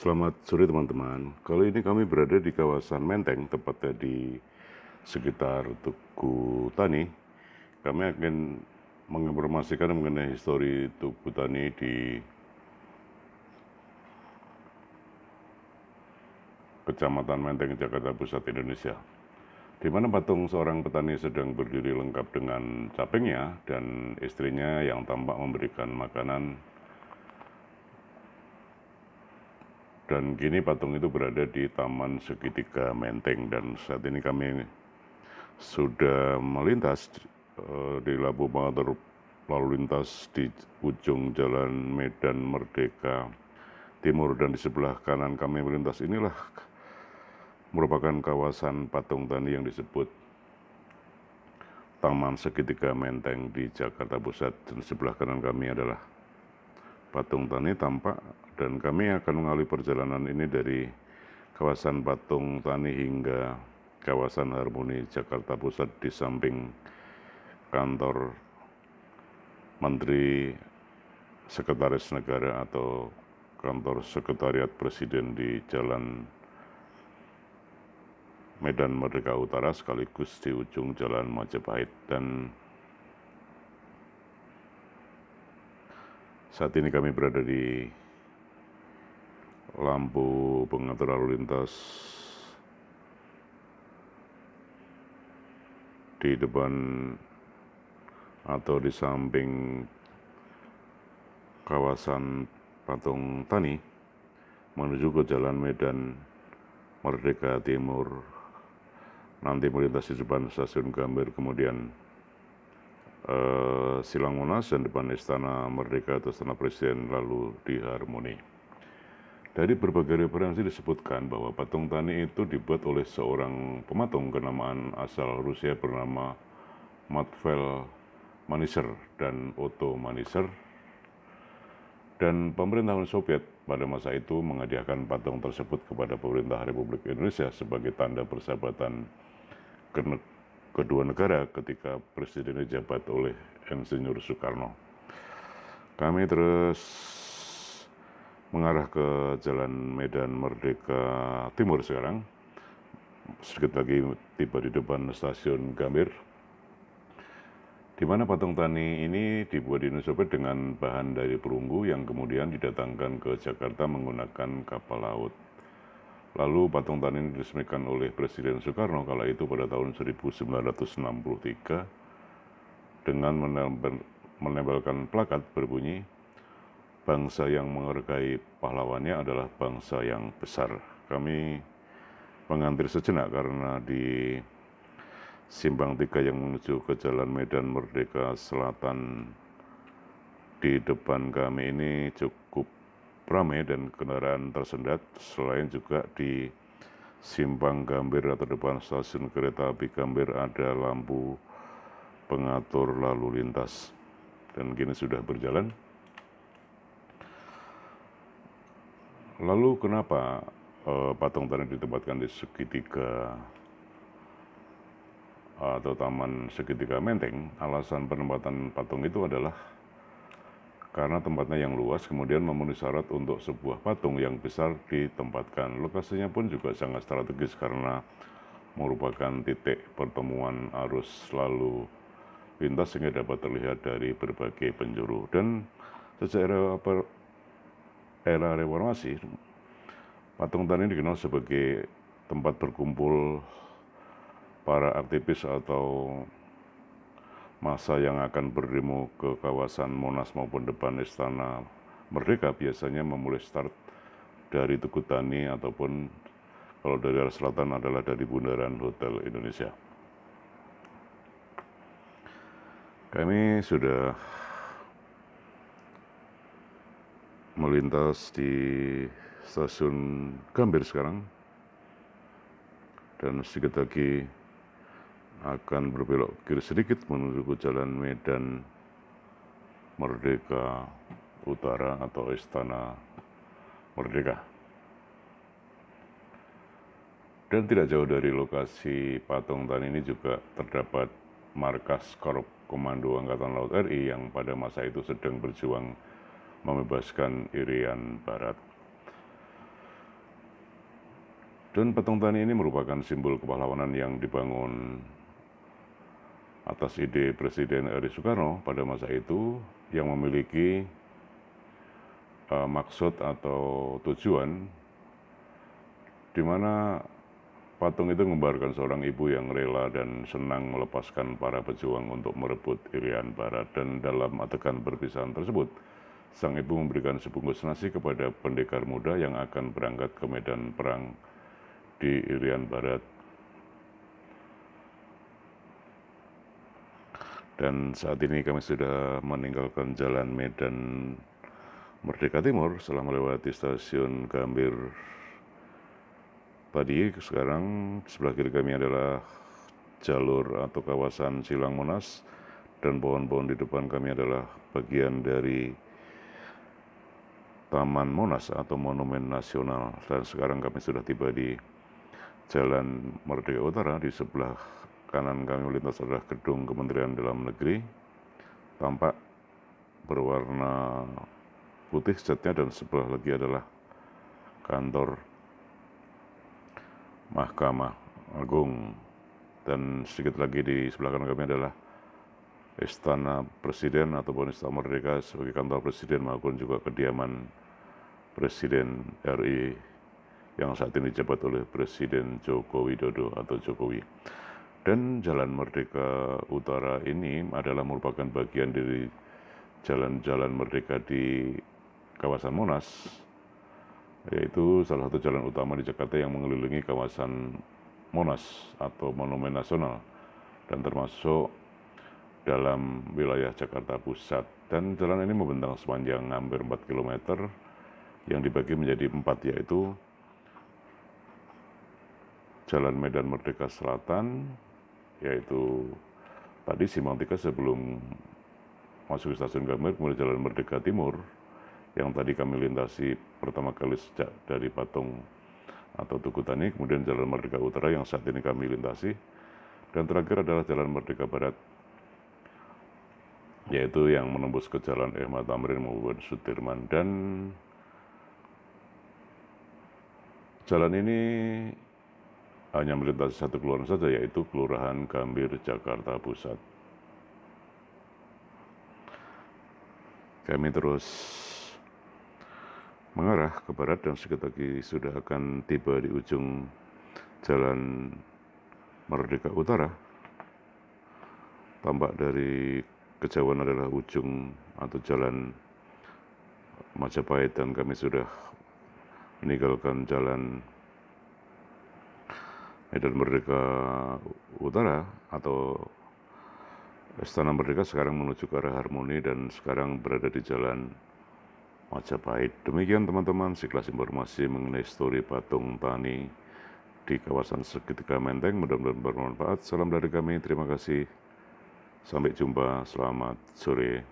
Selamat sore teman-teman. Kali ini kami berada di kawasan Menteng, tepatnya di sekitar Tugu Tani. Kami akan menginformasikan mengenai histori Tugu Tani di Kecamatan Menteng, Jakarta Pusat, Indonesia. Di mana patung seorang petani sedang berdiri lengkap dengan capingnya dan istrinya yang tampak memberikan makanan. Dan kini patung itu berada di Taman Segitiga Menteng, dan saat ini kami sudah melintas di lampu pengatur lalu lintas di ujung Jalan Medan Merdeka Timur, dan di sebelah kanan kami melintas inilah merupakan kawasan patung tani yang disebut Taman Segitiga Menteng di Jakarta Pusat, dan sebelah kanan kami adalah patung tani tampak, dan kami akan mengalami perjalanan ini dari kawasan patung tani hingga kawasan Harmoni Jakarta Pusat di samping kantor Menteri Sekretaris Negara atau kantor Sekretariat Presiden di Jalan Medan Merdeka Utara, sekaligus di ujung Jalan Majapahit. Dan saat ini kami berada di lampu pengatur lalu lintas di depan atau di samping kawasan patung tani menuju ke Jalan Medan Merdeka Timur, nanti melintas di depan stasiun Gambir, kemudian Silang Monas, dan depan Istana Merdeka atau Istana Presiden, lalu di Harmoni. Dari berbagai referensi disebutkan bahwa patung tani itu dibuat oleh seorang pematung kenamaan asal Rusia bernama Matvel Maniser dan Otto Maniser, dan pemerintahan Soviet pada masa itu menghadiahkan patung tersebut kepada pemerintah Republik Indonesia sebagai tanda persahabatan kedua negara ketika presiden dijabat oleh Insinyur Soekarno. Kami terus mengarah ke Jalan Medan Merdeka Timur sekarang. Sedikit lagi tiba di depan stasiun Gambir, di mana patung tani ini dibuat di Uni Soviet dengan bahan dari perunggu yang kemudian didatangkan ke Jakarta menggunakan kapal laut. Lalu patung tani ini diresmikan oleh Presiden Soekarno kala itu pada tahun 1963 dengan menempelkan plakat berbunyi, "Bangsa yang menghargai pahlawannya adalah bangsa yang besar." Kami mengantre sejenak karena di simpang 3 yang menuju ke Jalan Medan Merdeka Selatan di depan kami ini cukup ramai dan kendaraan tersendat. Selain juga di simpang Gambir atau depan stasiun kereta api Gambir ada lampu pengatur lalu lintas, dan kini sudah berjalan. Lalu kenapa patung tani ditempatkan di segitiga atau Taman Segitiga Menteng? Alasan penempatan patung itu adalah karena tempatnya yang luas, kemudian memenuhi syarat untuk sebuah patung yang besar ditempatkan. Lokasinya pun juga sangat strategis karena merupakan titik pertemuan arus lalu lintas sehingga dapat terlihat dari berbagai penjuru. Dan sejak era reformasi, patung tani dikenal sebagai tempat berkumpul para aktivis atau masa yang akan berdemo ke kawasan Monas maupun depan Istana Merdeka. Biasanya memulai start dari Tugu Tani ataupun kalau dari arah selatan adalah dari Bundaran Hotel Indonesia. Kami sudah melintas di stasiun Gambir sekarang, dan sedikit lagi akan berbelok kiri sedikit menuju ke Jalan Medan Merdeka Utara atau Istana Merdeka. Dan tidak jauh dari lokasi patung tani ini juga terdapat markas Korps Komando Angkatan Laut RI yang pada masa itu sedang berjuang membebaskan Irian Barat. Dan patung tani ini merupakan simbol kepahlawanan yang dibangun atas ide Presiden RI Soekarno pada masa itu, yang memiliki maksud atau tujuan di mana patung itu menggambarkan seorang ibu yang rela dan senang melepaskan para pejuang untuk merebut Irian Barat. Dan dalam adegan perpisahan tersebut, sang ibu memberikan sebungkus nasi kepada pendekar muda yang akan berangkat ke medan perang di Irian Barat. Dan saat ini kami sudah meninggalkan jalan Medan Merdeka Timur setelah melewati stasiun Gambir tadi. Sekarang sebelah kiri kami adalah jalur atau kawasan Silang Monas, dan pohon-pohon di depan kami adalah bagian dari Taman Monas atau Monumen Nasional. Dan sekarang kami sudah tiba di Jalan Merdeka Utara. Di sebelah kanan kami melintas adalah gedung Kementerian Dalam Negeri, tampak berwarna putih catnya, dan sebelah lagi adalah kantor Mahkamah Agung. Dan sedikit lagi di sebelah kanan kami adalah Istana Presiden ataupun Istana Merdeka sebagai kantor Presiden maupun juga kediaman Presiden RI yang saat ini dijabat oleh Presiden Joko Widodo atau Jokowi. Dan Jalan Merdeka Utara ini adalah merupakan bagian dari jalan-jalan merdeka di kawasan Monas, yaitu salah satu jalan utama di Jakarta yang mengelilingi kawasan Monas atau Monumen Nasional, dan termasuk dalam wilayah Jakarta Pusat. Dan jalan ini membentang sepanjang hampir 4 km yang dibagi menjadi 4, yaitu Jalan Medan Merdeka Selatan, yaitu tadi Simpang 3 sebelum masuk ke stasiun Gambir, kemudian Jalan Merdeka Timur yang tadi kami lintasi pertama kali sejak dari patung atau Tugu Tani, kemudian Jalan Merdeka Utara yang saat ini kami lintasi, dan terakhir adalah Jalan Merdeka Barat, yaitu yang menembus ke Jalan Ahmad Tamrin maupun Sudirman. Dan jalan ini hanya melintasi satu kelurahan saja, yaitu Kelurahan Gambir, Jakarta Pusat. Kami terus mengarah ke barat dan sedikit lagi sudah akan tiba di ujung Jalan Merdeka Utara. Tampak dari kejauhan adalah ujung atau Jalan Majapahit, dan kami sudah meninggalkan Jalan Medan Merdeka Utara atau Istana Merdeka, sekarang menuju ke arah Harmoni, dan sekarang berada di Jalan Majapahit. Demikian teman-teman sekilas informasi mengenai histori patung tani di kawasan segitiga Menteng. Mudah-mudahan bermanfaat. Salam dari kami, terima kasih. Sampai jumpa, selamat sore.